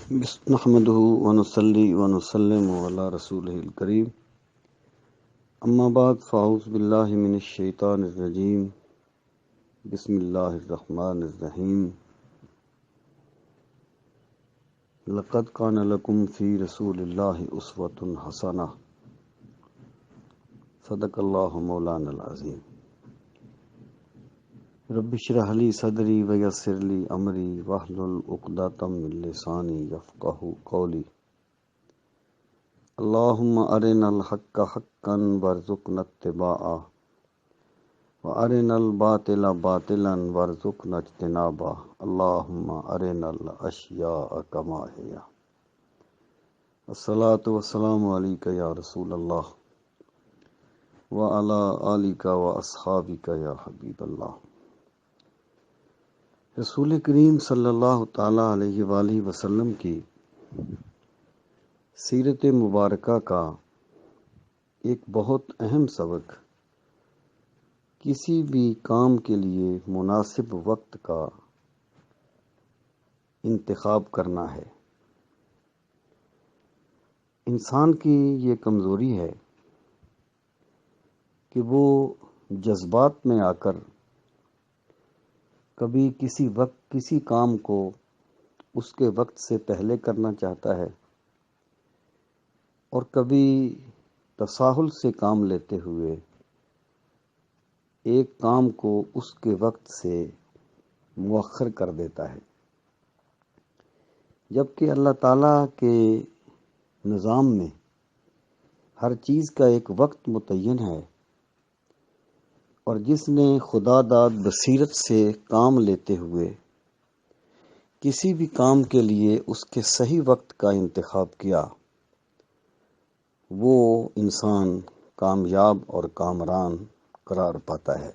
نحمده ونصلي ونسلم على رسوله الكريم اما بعد فاعوذ بالله من الشیطان الرجیم بسم اللہ الرحمن الرحیم لقد كان لكم في رسول الله اسوة حسنة صدق اللہ مولانا العظیم رب اشرح لي صدری ویسر لي امری واحلل عقدۃ من لسانی یفقهوا قولی اللهم ارنا الحق حقا وارزقنا اتباعه وارنا الباطل باطلا وارزقنا اجتنابه اللهم ارنا الاشیاء كما هي الصلاة والسلام علیک یا رسول اللہ وعلی آلک واصحابک یا حبیب اللہ۔ رسول کریم صلی اللہ تعالیٰ علیہ وآلہ وسلم کی سیرت مبارکہ کا ایک بہت اہم سبق کسی بھی کام کے لیے مناسب وقت کا انتخاب کرنا ہے۔ انسان کی یہ کمزوری ہے کہ وہ جذبات میں آ کر کبھی کسی کام کو اس کے وقت سے پہلے کرنا چاہتا ہے اور کبھی تساہل سے کام لیتے ہوئے ایک کام کو اس کے وقت سے مؤخر کر دیتا ہے، جبکہ اللہ تعالیٰ کے نظام میں ہر چیز کا ایک وقت متعین ہے، اور جس نے خدا داد بصیرت سے کام لیتے ہوئے کسی بھی کام کے لیے اس کے صحیح وقت کا انتخاب کیا، وہ انسان کامیاب اور کامران قرار پاتا ہے۔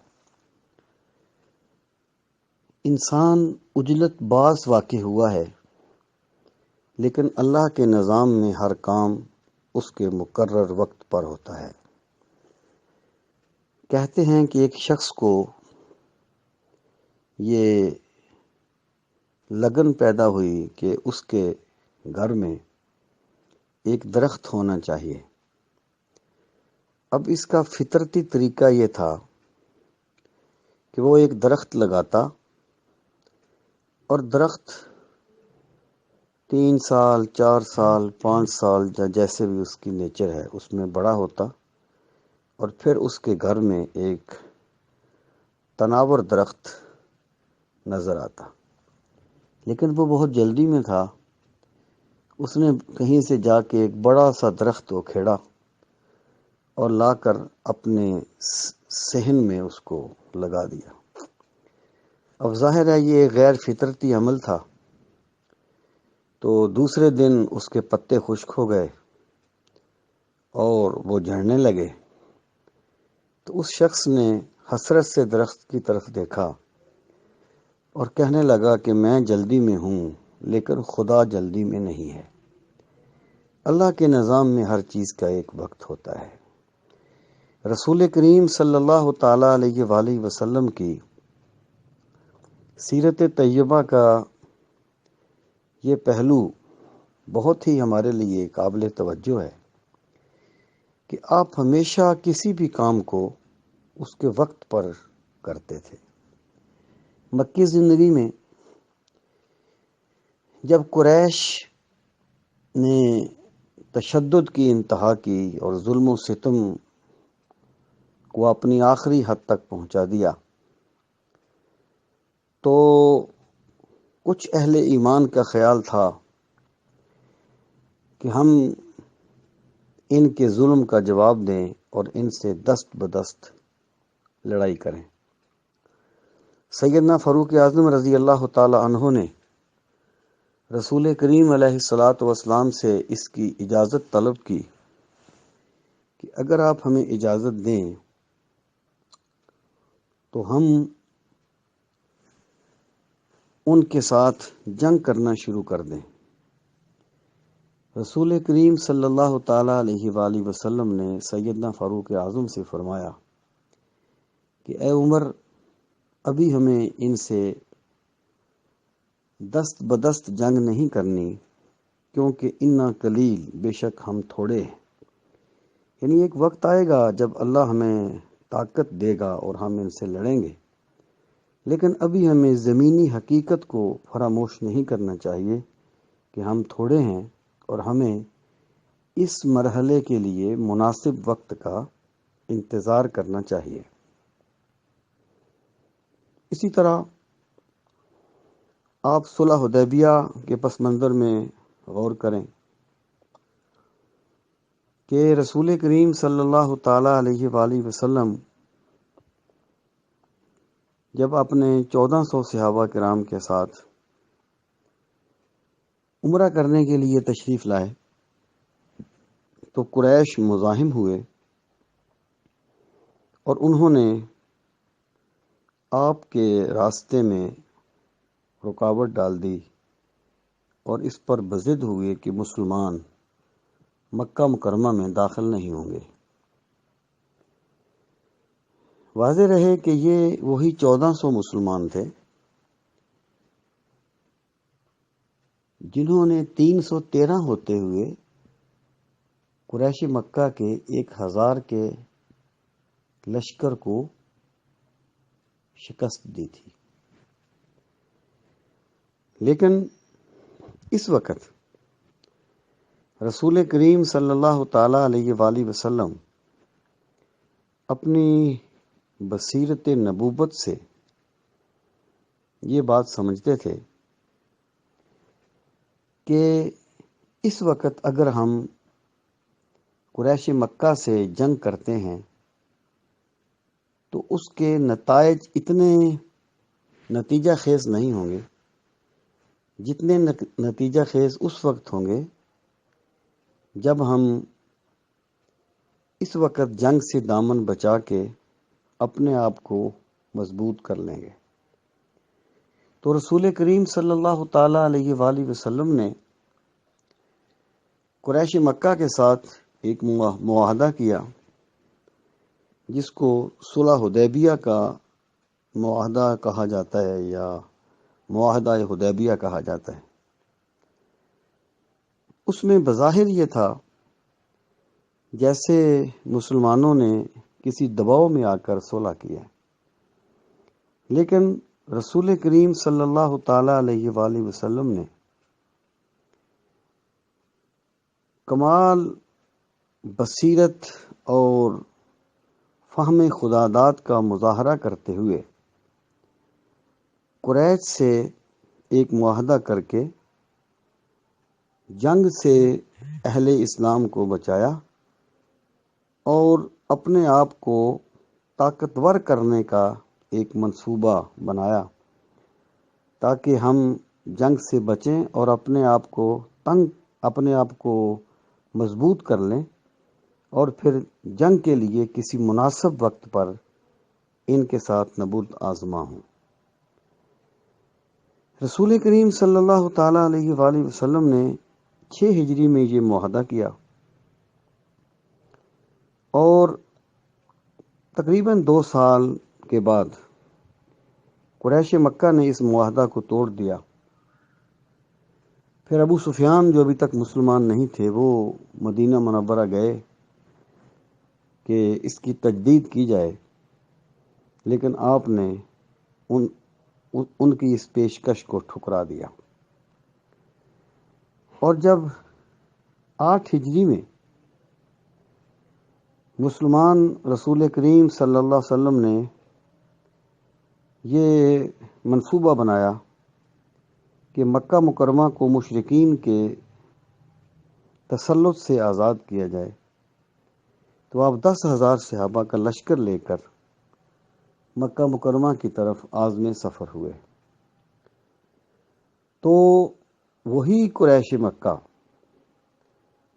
انسان عجلت باز واقع ہوا ہے، لیکن اللہ کے نظام میں ہر کام اس کے مقرر وقت پر ہوتا ہے۔ کہتے ہیں کہ ایک شخص کو یہ لگن پیدا ہوئی کہ اس کے گھر میں ایک درخت ہونا چاہیے۔ اب اس کا فطرتی طریقہ یہ تھا کہ وہ ایک درخت لگاتا اور درخت 3 سال 4 سال 5 سال جیسے بھی اس کی نیچر ہے اس میں بڑا ہوتا، اور پھر اس کے گھر میں ایک تناور درخت نظر آتا۔ لیکن وہ بہت جلدی میں تھا، اس نے کہیں سے جا کے ایک بڑا سا درخت کو کھیڑا اور لا کر اپنے صحن میں اس کو لگا دیا۔ اب ظاہر ہے یہ غیر فطرتی عمل تھا، تو دوسرے دن اس کے پتے خشک ہو گئے اور وہ جھڑنے لگے، تو اس شخص نے حسرت سے درخت کی طرف دیکھا اور کہنے لگا کہ میں جلدی میں ہوں لیکن خدا جلدی میں نہیں ہے۔ اللہ کے نظام میں ہر چیز کا ایک وقت ہوتا ہے۔ رسول کریم صلی اللہ تعالیٰ علیہ وآلہ وسلم کی سیرت طیبہ کا یہ پہلو بہت ہی ہمارے لیے قابل توجہ ہے کہ آپ ہمیشہ کسی بھی کام کو اس کے وقت پر کرتے تھے۔ مکی زندگی میں جب قریش نے تشدد کی انتہا کی اور ظلم و ستم کو اپنی آخری حد تک پہنچا دیا، تو کچھ اہل ایمان کا خیال تھا کہ ہم ان کے ظلم کا جواب دیں اور ان سے دست بدست لڑائی کریں۔ سیدنا فاروق اعظم رضی اللہ تعالی عنہ نے رسول کریم علیہ الصلاۃ والسلام سے اس کی اجازت طلب کی کہ اگر آپ ہمیں اجازت دیں تو ہم ان کے ساتھ جنگ کرنا شروع کر دیں۔ رسول کریم صلی اللہ تعالیٰ علیہ وآلہ وسلم نے سیدنا فاروق اعظم سے فرمایا کہ اے عمر، ابھی ہمیں ان سے دست بدست جنگ نہیں کرنی، کیونکہ انا قلیل، بے شک ہم تھوڑے ہیں۔ یعنی ایک وقت آئے گا جب اللہ ہمیں طاقت دے گا اور ہم ان سے لڑیں گے، لیکن ابھی ہمیں زمینی حقیقت کو فراموش نہیں کرنا چاہیے کہ ہم تھوڑے ہیں، اور ہمیں اس مرحلے کے لیے مناسب وقت کا انتظار کرنا چاہیے۔ اسی طرح آپ صلح حدیبیہ کے پس منظر میں غور کریں کہ رسول کریم صلی اللہ تعالیٰ علیہ وآلہ وسلم جب اپنے 1400 صحابہ کرام کے ساتھ عمرہ کرنے کے لیے تشریف لائے تو قریش مزاحم ہوئے اور انہوں نے آپ کے راستے میں رکاوٹ ڈال دی اور اس پر بضد ہوئے کہ مسلمان مکہ مکرمہ میں داخل نہیں ہوں گے۔ واضح رہے کہ یہ وہی 1400 مسلمان تھے جنہوں نے 313 ہوتے ہوئے قریش مکہ کے 1000 کے لشکر کو شکست دی تھی۔ لیکن اس وقت رسول کریم صلی اللہ تعالیٰ علیہ وآلہ وسلم اپنی بصیرت نبوت سے یہ بات سمجھتے تھے کہ اس وقت اگر ہم قریش مکہ سے جنگ کرتے ہیں تو اس کے نتائج اتنے نتیجہ خیز نہیں ہوں گے جتنے نتیجہ خیز اس وقت ہوں گے جب ہم اس وقت جنگ سے دامن بچا کے اپنے آپ کو مضبوط کر لیں گے۔ تو رسول کریم صلی اللہ تعالیٰ علیہ وآلہ وسلم نے قریش مکہ کے ساتھ ایک معاہدہ کیا جس کو صلح حدیبیہ کا معاہدہ کہا جاتا ہے یا معاہدہ حدیبیہ کہا جاتا ہے۔ اس میں بظاہر یہ تھا جیسے مسلمانوں نے کسی دباؤ میں آ کر صلح کیا، لیکن رسول کریم صلی اللہ تعالیٰ علیہ وآلہ وسلم نے کمال بصیرت اور فہم خداداد کا مظاہرہ کرتے ہوئے قریش سے ایک معاہدہ کر کے جنگ سے اہل اسلام کو بچایا اور اپنے آپ کو طاقتور کرنے کا ایک منصوبہ بنایا تاکہ ہم جنگ سے بچیں اور اپنے آپ کو مضبوط کر لیں اور پھر جنگ کے لیے کسی مناسب وقت پر ان کے ساتھ نبرد آزما ہوں۔ رسول کریم صلی اللہ تعالیٰ علیہ وآلہ وسلم نے 6 ہجری میں یہ معاہدہ کیا اور تقریباً 2 سال کے بعد قریش مکہ نے اس معاہدہ کو توڑ دیا۔ پھر ابو سفیان جو ابھی تک مسلمان نہیں تھے وہ مدینہ منورہ گئے کہ اس کی تجدید کی جائے، لیکن آپ نے ان کی اس پیشکش کو ٹھکرا دیا، اور جب 8 ہجری میں مسلمان رسول کریم صلی اللہ علیہ وسلم نے یہ منصوبہ بنایا کہ مکہ مکرمہ کو مشرکین کے تسلط سے آزاد کیا جائے، تو آپ 10,000 صحابہ کا لشکر لے کر مکہ مکرمہ کی طرف عازم سفر ہوئے۔ تو وہی قریش مکہ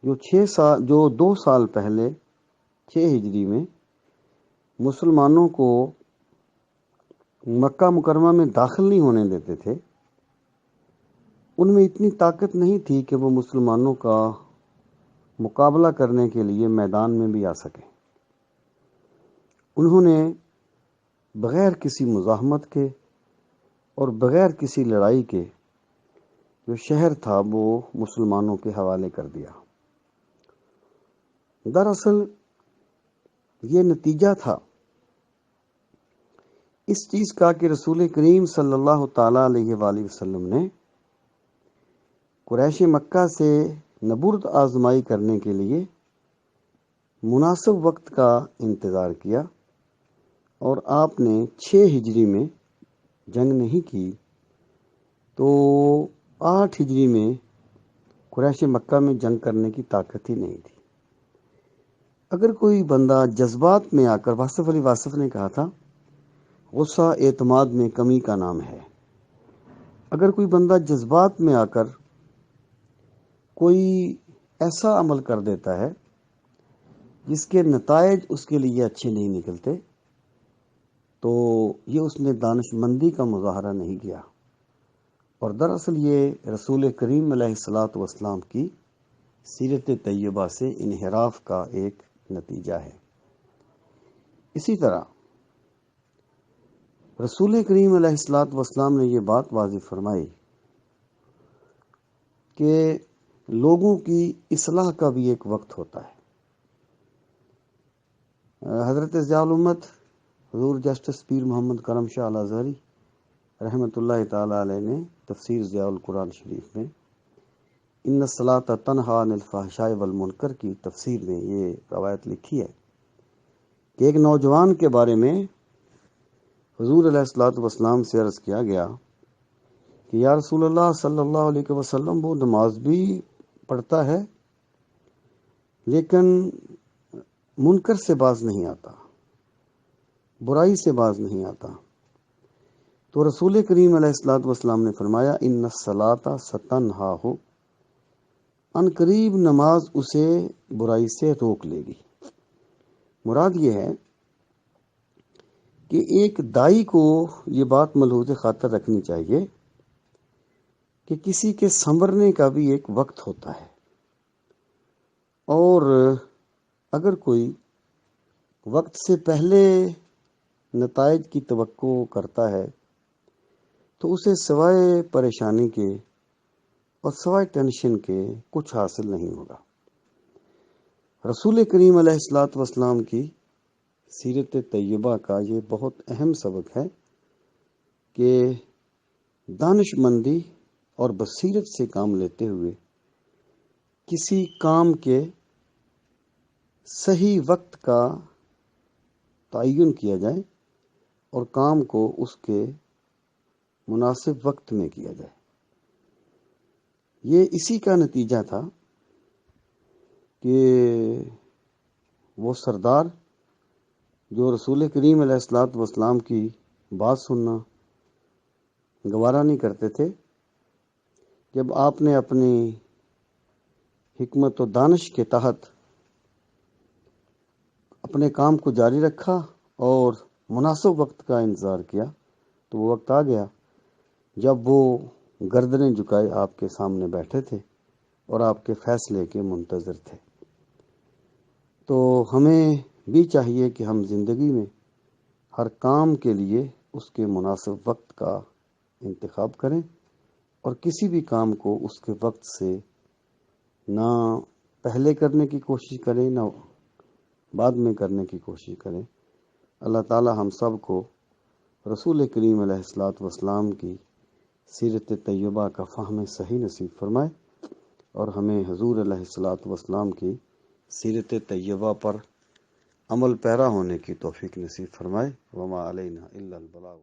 جو 2 سال پہلے 6 ہجری میں مسلمانوں کو مکہ مکرمہ میں داخل نہیں ہونے دیتے تھے، ان میں اتنی طاقت نہیں تھی کہ وہ مسلمانوں کا مقابلہ کرنے کے لیے میدان میں بھی آ سکیں۔ انہوں نے بغیر کسی مزاحمت کے اور بغیر کسی لڑائی کے جو شہر تھا وہ مسلمانوں کے حوالے کر دیا۔ دراصل یہ نتیجہ تھا اس چیز کا کہ رسول کریم صلی اللہ تعالی علیہ وآلہ وسلم نے قریش مکہ سے نبرد آزمائی کرنے کے لیے مناسب وقت کا انتظار کیا، اور آپ نے 6 ہجری میں جنگ نہیں کی تو 8 ہجری میں قریش مکہ میں جنگ کرنے کی طاقت ہی نہیں تھی۔ اگر کوئی بندہ جذبات میں آ کر، واصف علی واصف نے کہا تھا غصہ اعتماد میں کمی کا نام ہے، اگر کوئی بندہ جذبات میں آ کر کوئی ایسا عمل کر دیتا ہے جس کے نتائج اس کے لیے اچھے نہیں نکلتے تو یہ اس نے دانش مندی کا مظاہرہ نہیں کیا، اور دراصل یہ رسول کریم علیہ الصلاۃ والسلام کی سیرت طیبہ سے انحراف کا ایک نتیجہ ہے۔ اسی طرح رسول کریم علیہ الصلاۃ والسلام نے یہ بات واضح فرمائی کہ لوگوں کی اصلاح کا بھی ایک وقت ہوتا ہے۔ حضرت ضیاء الامت حضور جسٹس پیر محمد کرم شاہ الازہری رحمۃ اللہ تعالی علیہ نے تفسیر ضیاء القرآن شریف میں ان الصلاۃ تنہی عن الفحشاء والمنکر کی تفسیر میں یہ روایت لکھی ہے کہ ایک نوجوان کے بارے میں حضور علیہ الصلاۃ والسلام سے عرض کیا گیا کہ یا رسول اللہ صلی اللہ علیہ وسلم، وہ نماز بھی پڑھتا ہے لیکن منکر سے باز نہیں آتا، برائی سے باز نہیں آتا۔ تو رسول کریم علیہ الصلاۃ والسلام نے فرمایا ان الصلاۃ ستنہی، ان قریب نماز اسے برائی سے روک لے گی۔ مراد یہ ہے کہ ایک دائی کو یہ بات ملحوظ خاطر رکھنی چاہیے کہ کسی کے سنورنے کا بھی ایک وقت ہوتا ہے، اور اگر کوئی وقت سے پہلے نتائج کی توقع کرتا ہے تو اسے سوائے پریشانی کے اور سوائے ٹینشن کے کچھ حاصل نہیں ہوگا۔ رسول کریم علیہ الصلاۃ والسلام کی سیرت طیبہ کا یہ بہت اہم سبق ہے کہ دانش مندی اور بصیرت سے کام لیتے ہوئے کسی کام کے صحیح وقت کا تعین کیا جائے اور کام کو اس کے مناسب وقت میں کیا جائے۔ یہ اسی کا نتیجہ تھا کہ وہ سردار جو رسول کریم علیہ الصلاۃ والسلام کی بات سننا گوارا نہیں کرتے تھے، جب آپ نے اپنی حکمت و دانش کے تحت اپنے کام کو جاری رکھا اور مناسب وقت کا انتظار کیا تو وہ وقت آ گیا جب وہ گردنیں جھکائے آپ کے سامنے بیٹھے تھے اور آپ کے فیصلے کے منتظر تھے۔ تو ہمیں بھی چاہیے کہ ہم زندگی میں ہر کام کے لیے اس کے مناسب وقت کا انتخاب کریں، اور کسی بھی کام کو اس کے وقت سے نہ پہلے کرنے کی کوشش کریں نہ بعد میں کرنے کی کوشش کریں۔ اللہ تعالی ہم سب کو رسول کریم علیہ الصلاۃ والسلام کی سیرت طیبہ کا فہم صحیح نصیب فرمائے، اور ہمیں حضور علیہ الصلاۃ والسلام کی سیرت طیبہ پر عمل پیرا ہونے کی توفیق نصیب فرمائے۔ وما علینا الا البلاغ۔